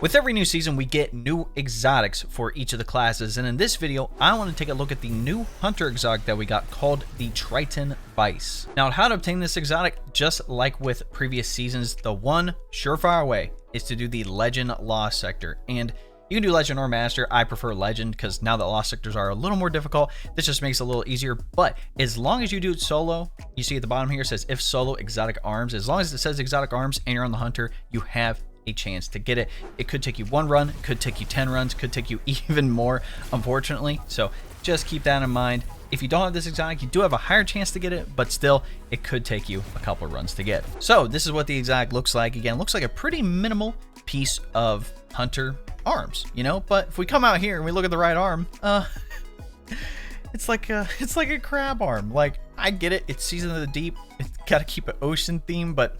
With every new season, we get new exotics for each of the classes, and in this video, I want to take a look at the new Hunter exotic that we got called the Triton Vice. Now, how to obtain this exotic, just like with previous seasons, the one surefire way is to do the Legend Lost Sector, and you can do Legend or Master. I prefer Legend because now that Lost Sectors are a little more difficult, this just makes it a little easier. But as long as you do it solo, you see at the bottom here it says if solo exotic arms. As long as it says exotic arms and you're on the Hunter, you have a chance to get it. It could take you 1 run, it could take you 10 runs, could take you even more, unfortunately. So just keep that in mind. If you don't have this exotic, you do have a higher chance to get it, but still, it could take you a couple of runs to get. So this is what the exotic looks like. Again, looks like a pretty minimal piece of Hunter arms, you know. But if we come out here and we look at the right arm, it's like a crab arm. Like, I get it, it's Season of the Deep, it's got to keep an ocean theme, but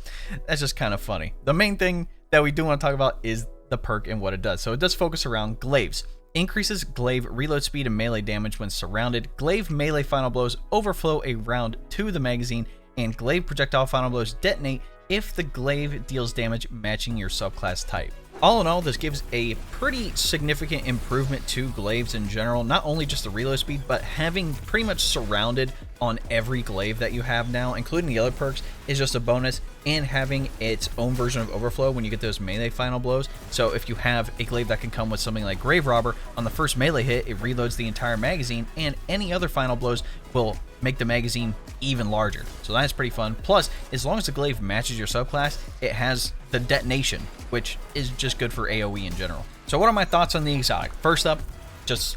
that's just kind of funny. The main thing that we do want to talk about is the perk and what it does. So it does focus around Glaives. Increases glaive reload speed and melee damage when surrounded. Glaive melee final blows overflow a round to the magazine, and glaive projectile final blows detonate if the glaive deals damage matching your subclass type. All in all, this gives a pretty significant improvement to glaives in general, not only just the reload speed, but having pretty much surrounded on every glaive that you have now, including the other perks, is just a bonus, and having its own version of overflow when you get those melee final blows. So if you have a glaive that can come with something like Grave Robber, on the first melee hit, it reloads the entire magazine, and any other final blows will make the magazine even larger. So that's pretty fun. Plus, as long as the glaive matches your subclass, it has the detonation, which is just good for AoE in general. So what are my thoughts on the exotic? First up,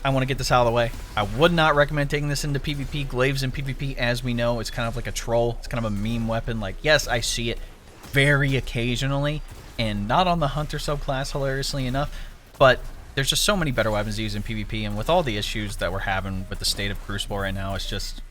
I want to get this out of the way. I would not recommend taking this into PvP. Glaives in PvP, as we know, it's kind of like a troll. It's kind of a meme weapon. Like, yes, I see it very occasionally, and not on the Hunter subclass, hilariously enough, but there's just so many better weapons to use in PvP, and with all the issues that we're having with the state of Crucible right now, it's just,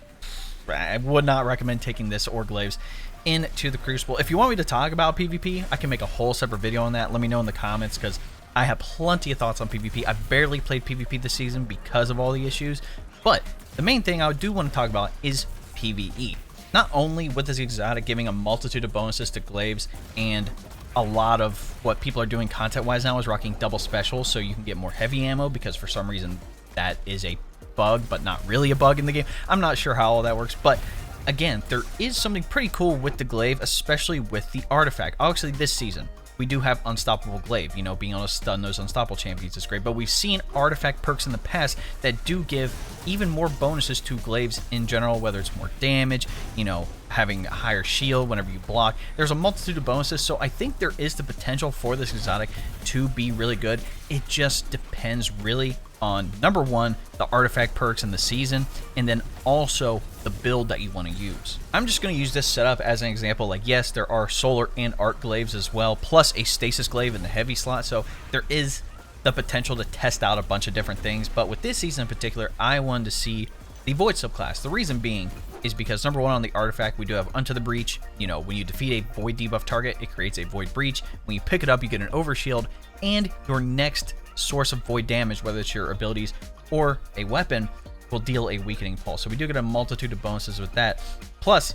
I would not recommend taking this or Glaives into the Crucible. If you want me to talk about PvP, I can make a whole separate video on that. Let me know in the comments, because I have plenty of thoughts on PvP. I barely played PvP this season because of all the issues, but the main thing I do want to talk about is PvE. Not only with this exotic giving a multitude of bonuses to Glaives, and a lot of what people are doing content-wise now is rocking double specials, so you can get more heavy ammo, because for some reason that is a bug, but not really a bug in the game. I'm not sure how all that works, but again, there is something pretty cool with the glaive, especially with the artifact. Obviously, this season, we do have Unstoppable Glaive. You know, being able to stun those unstoppable champions is great, but we've seen artifact perks in the past that do give even more bonuses to glaives in general, whether it's more damage, you know, having a higher shield whenever you block. There's a multitude of bonuses, so I think there is the potential for this exotic to be really good. It just depends really on, number one, the artifact perks in the season, and then also the build that you want to use. I'm just going to use this setup as an example. Like, yes, there are solar and arc glaives as well, plus a stasis glaive in the heavy slot, so there is the potential to test out a bunch of different things. But with this season in particular, I wanted to see the void subclass. The reason being is because, number one, on the artifact, we do have Unto the Breach. You know, when you defeat a void debuff target, it creates a void breach. When you pick it up, you get an overshield, and your next source of void damage, whether it's your abilities or a weapon, will deal a weakening pulse. So we do get a multitude of bonuses with that. Plus,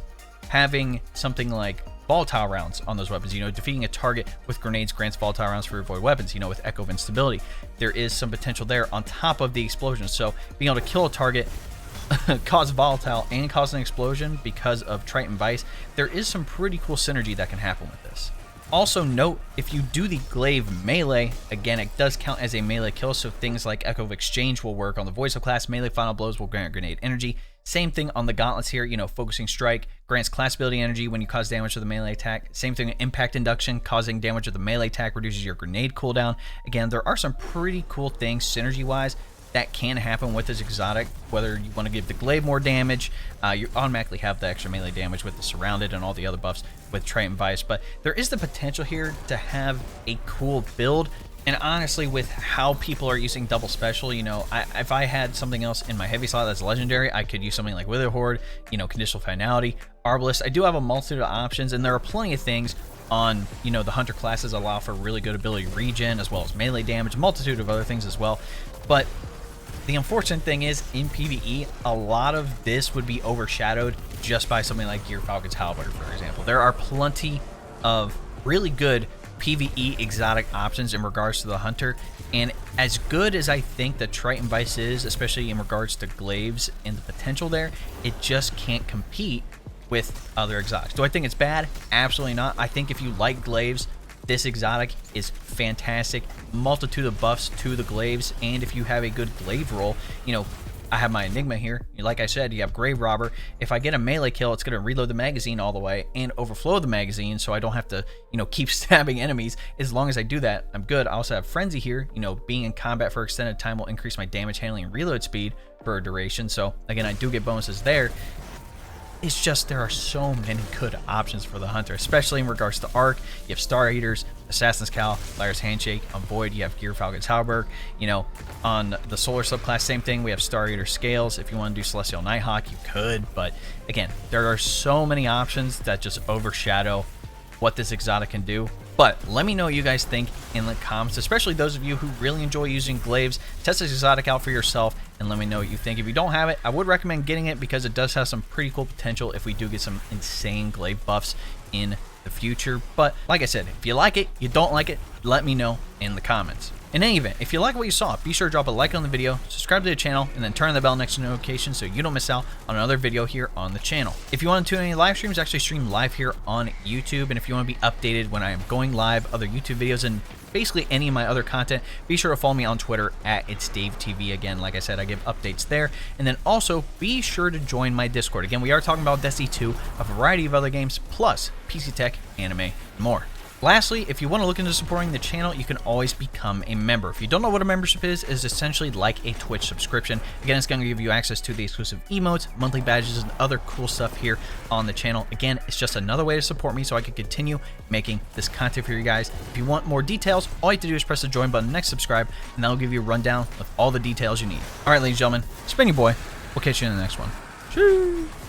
having something like volatile rounds on those weapons. You know, defeating a target with grenades grants volatile rounds for your void weapons. You know, with Echo of Instability, there is some potential there on top of the explosion. So being able to kill a target, cause volatile, and cause an explosion because of Triton Vice, there is some pretty cool synergy that can happen with this. Also note, if you do the glaive melee, again, it does count as a melee kill, so things like Echo of Exchange will work on the void subclass. Melee final blows will grant grenade energy. Same thing on the gauntlets here. You know, focusing strike grants class ability energy when you cause damage to the melee attack. Same thing, impact induction, causing damage to the melee attack reduces your grenade cooldown. Again, there are some pretty cool things synergy wise that can happen with this exotic. Whether you want to give the glaive more damage, you automatically have the extra melee damage with the surrounded and all the other buffs with Triton Vice, but there is the potential here to have a cool build. And honestly, with how people are using double special, you know, if I had something else in my heavy slot that's legendary, I could use something like Wither Horde, you know, Conditional Finality, Arbalist. I do have a multitude of options, and there are plenty of things on, you know, the Hunter classes allow for really good ability regen, as well as melee damage, a multitude of other things as well. But the unfortunate thing is, in PvE, a lot of this would be overshadowed just by something like Gear Falcon's Halberd, for example. There are plenty of really good PvE exotic options in regards to the Hunter, and as good as I think the Triton Vice is, especially in regards to Glaives and the potential there, it just can't compete with other exotics. Do I think it's bad? Absolutely not. I think if you like Glaives, this exotic is fantastic. Multitude of buffs to the Glaives, and if you have a good glaive roll, you know, I have my Enigma here. Like I said, you have Grave Robber. If I get a melee kill, it's going to reload the magazine all the way and overflow the magazine, so I don't have to, you know, keep stabbing enemies. As long as I do that, I'm good. I also have Frenzy here. You know, being in combat for extended time will increase my damage handling and reload speed for a duration. So again, I do get bonuses there. It's just there are so many good options for the Hunter, especially in regards to Arc. You have Star Eaters, Assassin's Cowl, Liar's Handshake. On Void, you have Gear Falcon's Halberd. You know, on the Solar subclass, same thing. We have Star Eater Scales. If you want to do Celestial Nighthawk, you could. But again, there are so many options that just overshadow what this exotic can do. But let me know what you guys think in the comments, especially those of you who really enjoy using Glaives. Test this exotic out for yourself and let me know what you think. If you don't have it, I would recommend getting it because it does have some pretty cool potential if we do get some insane glaive buffs in the future. But like I said, if you like it, you don't like it, let me know in the comments. In any event, if you like what you saw, be sure to drop a like on the video, subscribe to the channel, and then turn on the bell next to notification so you don't miss out on another video here on the channel. If you want to tune in any live streams, I actually stream live here on YouTube, and if you want to be updated when I am going live, other YouTube videos, and basically any of my other content, be sure to follow me on Twitter at ItsDaveTV. Again, like I said, I give updates there. And then also be sure to join my Discord. Again, we are talking about Destiny 2, a variety of other games, plus PC tech, anime, and more. Lastly, if you want to look into supporting the channel, you can always become a member. If you don't know what a membership is, it's essentially like a Twitch subscription. Again, it's going to give you access to the exclusive emotes, monthly badges, and other cool stuff here on the channel. Again, it's just another way to support me so I can continue making this content for you guys. If you want more details, all you have to do is press the join button next subscribe, and that'll give you a rundown of all the details you need. All right, ladies and gentlemen, it's been your boy. We'll catch you in the next one. Cheers.